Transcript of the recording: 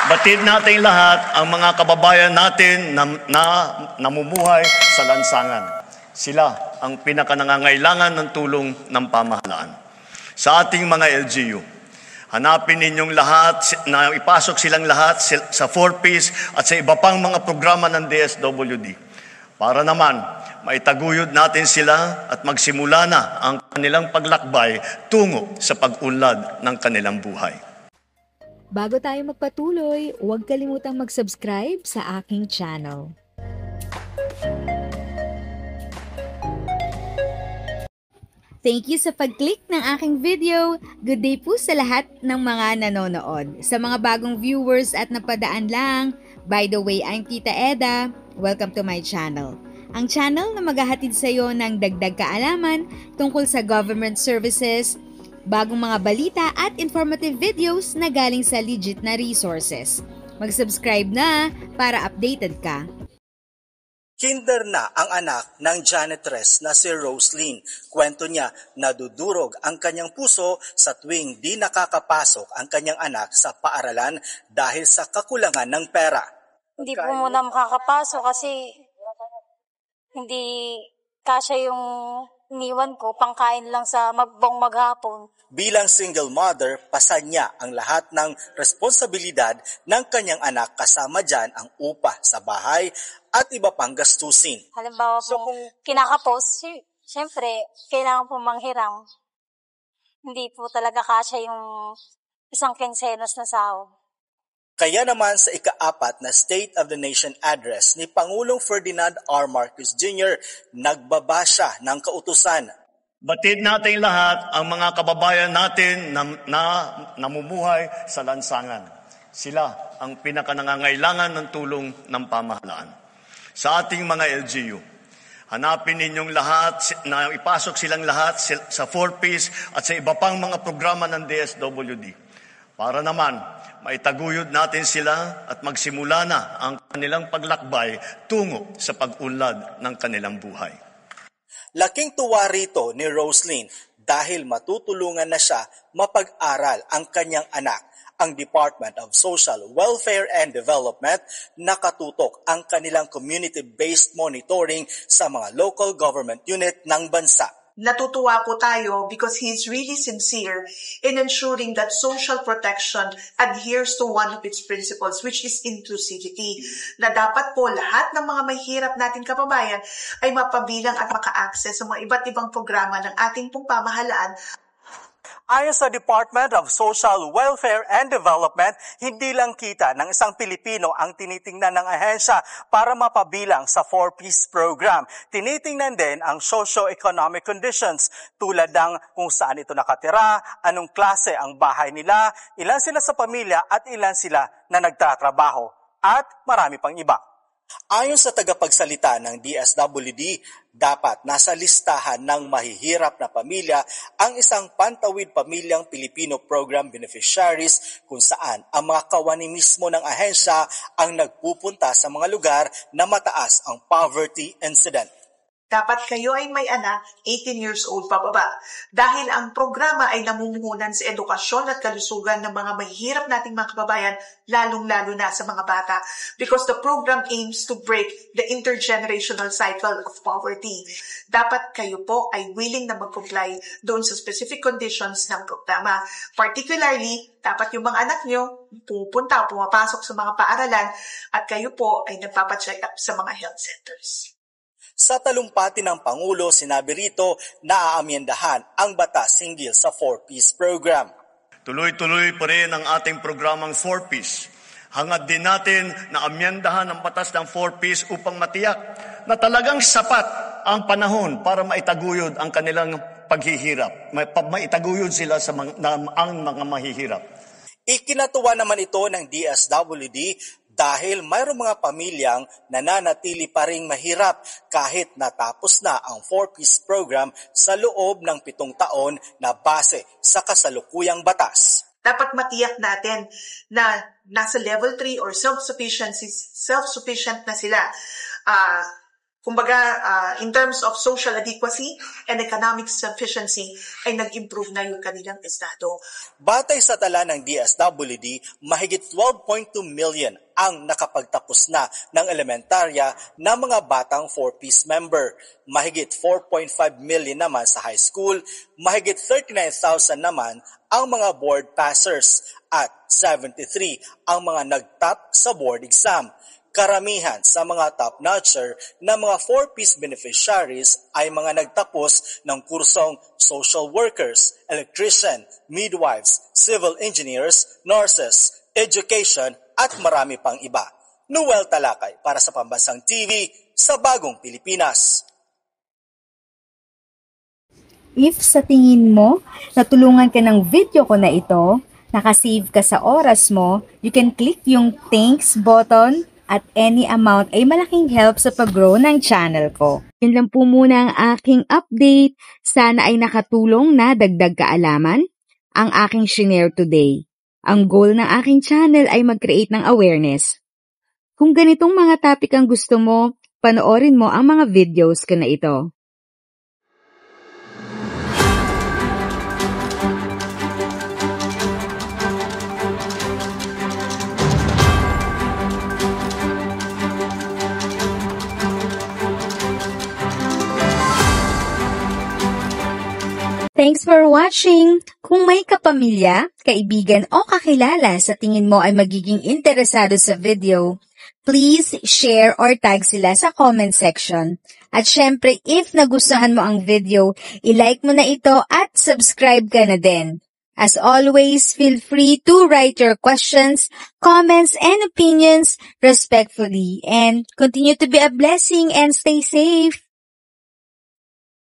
Batid natin lahat ang mga kababayan natin na namumuhay sa lansangan. Sila ang pinakanangangailangan ng tulong ng pamahalaan. Sa ating mga LGU, hanapin ninyong lahat, na ipasok silang lahat sa 4Ps at sa iba pang mga programa ng DSWD. Para naman, maitaguyod natin sila at magsimula na ang kanilang paglakbay tungo sa pag-unlad ng kanilang buhay. Bago tayo magpatuloy, huwag kalimutang mag-subscribe sa aking channel. Thank you sa pag-click ng aking video. Good day po sa lahat ng mga nanonood. Sa mga bagong viewers at napadaan lang, by the way, I'm Tita Eda. Welcome to my channel. Ang channel na maghahatid sa iyo ng dagdag kaalaman tungkol sa government services, bagong mga balita at informative videos na galing sa legit na resources. Mag-subscribe na para updated ka. Kinder na ang anak ng janitress na si Roslyn. Kwento niya, nadudurog ang kanyang puso sa tuwing di nakakapasok ang kanyang anak sa paaralan dahil sa kakulangan ng pera. Hindi po muna makakapasok kasi hindi kasya yung iniwan ko, pangkain lang sa maghapon. Bilang single mother, pasan niya ang lahat ng responsibilidad ng kanyang anak kasama dyan ang upa sa bahay at iba pang gastusin. Halimbawa po, kung kinakapos, siyempre, kailangan po manghiram. Hindi po talaga kasya yung isang kinsenas na sahod. Kaya naman sa ika-4 na State of the Nation address ni Pangulong Ferdinand R. Marcos Jr., nagbaba siya ng kautusan. Batid natin lahat ang mga kababayan natin na namumuhay sa lansangan. Sila ang pinakanangangailangan ng tulong ng pamahalaan. Sa ating mga LGU, hanapin ninyong lahat, na ipasok silang lahat sa 4Ps at sa iba pang mga programa ng DSWD. Para naman, maitaguyod natin sila at magsimula na ang kanilang paglakbay tungo sa pag-unlad ng kanilang buhay. Laking tuwa rito ni Roslyn dahil matutulungan na siya mapag-aral ang kanyang anak. Ang Department of Social Welfare and Development nakatutok ang kanilang community-based monitoring sa mga local government unit ng bansa. Natutuwa po tayo because he's really sincere in ensuring that social protection adheres to one of its principles, which is inclusivity, na dapat po lahat ng mga mahihirap nating kababayan ay mapabilang at maka-access sa mga iba't ibang programa ng ating pong pamahalaan. Ayon sa Department of Social Welfare and Development, hindi lang kita ng isang Pilipino ang tinitingnan ng ahensya para mapabilang sa 4Ps program. Tinitingnan din ang socio-economic conditions tulad ng kung saan ito nakatira, anong klase ang bahay nila, ilan sila sa pamilya at ilan sila na nagtatrabaho, at marami pang iba. Ayon sa tagapagsalita ng DSWD, dapat nasa listahan ng mahihirap na pamilya ang isang Pantawid Pamilyang Pilipino Program beneficiaries kung saan ang mga kawani mismo ng ahensya ang nagpupunta sa mga lugar na mataas ang poverty incident. Dapat kayo ay may anak 18 years old pababa dahil ang programa ay namumuhunan sa edukasyon at kalusugan ng mga mahihirap nating mga kababayan, lalong-lalo na sa mga bata, because the program aims to break the intergenerational cycle of poverty. Dapat kayo po ay willing na mag-comply doon sa specific conditions ng programa. Particularly, dapat yung mga anak nyo pumapasok sa mga paaralan at kayo po ay nagpapacheck up sa mga health centers. Sa talumpati ng Pangulo, sinabi rito na aamyendahan ang batas hinggil sa 4Ps program. Tuloy-tuloy pa rin ang ating programang 4Ps. Hangad din natin na amyendahan ang batas ng 4Ps upang matiyak na talagang sapat ang panahon para maitaguyod ang kanilang paghihirap. Maitaguyod sila ang mga mahihirap. Ikinatuwa naman ito ng DSWD dahil mayroong mga pamilyang nananatili pa ring mahirap kahit natapos na ang 4Ps program sa loob ng 7 taon na base sa kasalukuyang batas. Dapat matiyak natin na nasa level 3 or self-sufficient na sila. Kumbaga, in terms of social adequacy and economic sufficiency, ay nag-improve na yung kanilang estado. Batay sa tala ng DSWD, mahigit 12.2 million ang nakapagtapos na ng elementarya na mga batang 4-piece member. Mahigit 4.5 million naman sa high school, mahigit 39,000 naman ang mga board passers at 73 ang mga nag-top sa board exam. Karamihan sa mga top-notcher na mga 4-piece beneficiaries ay mga nagtapos ng kursong social workers, electrician, midwives, civil engineers, nurses, education at marami pang iba. Noel Talakay para sa Pambansang TV sa Bagong Pilipinas. If sa tingin mo, natulungan ka ng video ko na ito, nakasave ka sa oras mo, you can click yung thanks button at any amount ay malaking help sa pag-grow ng channel ko. Yun lang po muna ang aking update. Sana ay nakatulong na dagdag kaalaman ang aking shinare today. Ang goal ng aking channel ay mag-create ng awareness. Kung ganitong mga topic ang gusto mo, panoorin mo ang mga videos ko na ito. Thanks for watching! Kung may kapamilya, kaibigan o kakilala sa tingin mo ay magiging interesado sa video, please share or tag sila sa comment section. At syempre, if nagustuhan mo ang video, i-like mo na ito at subscribe ka na din. As always, feel free to write your questions, comments, and opinions respectfully. And continue to be a blessing and stay safe!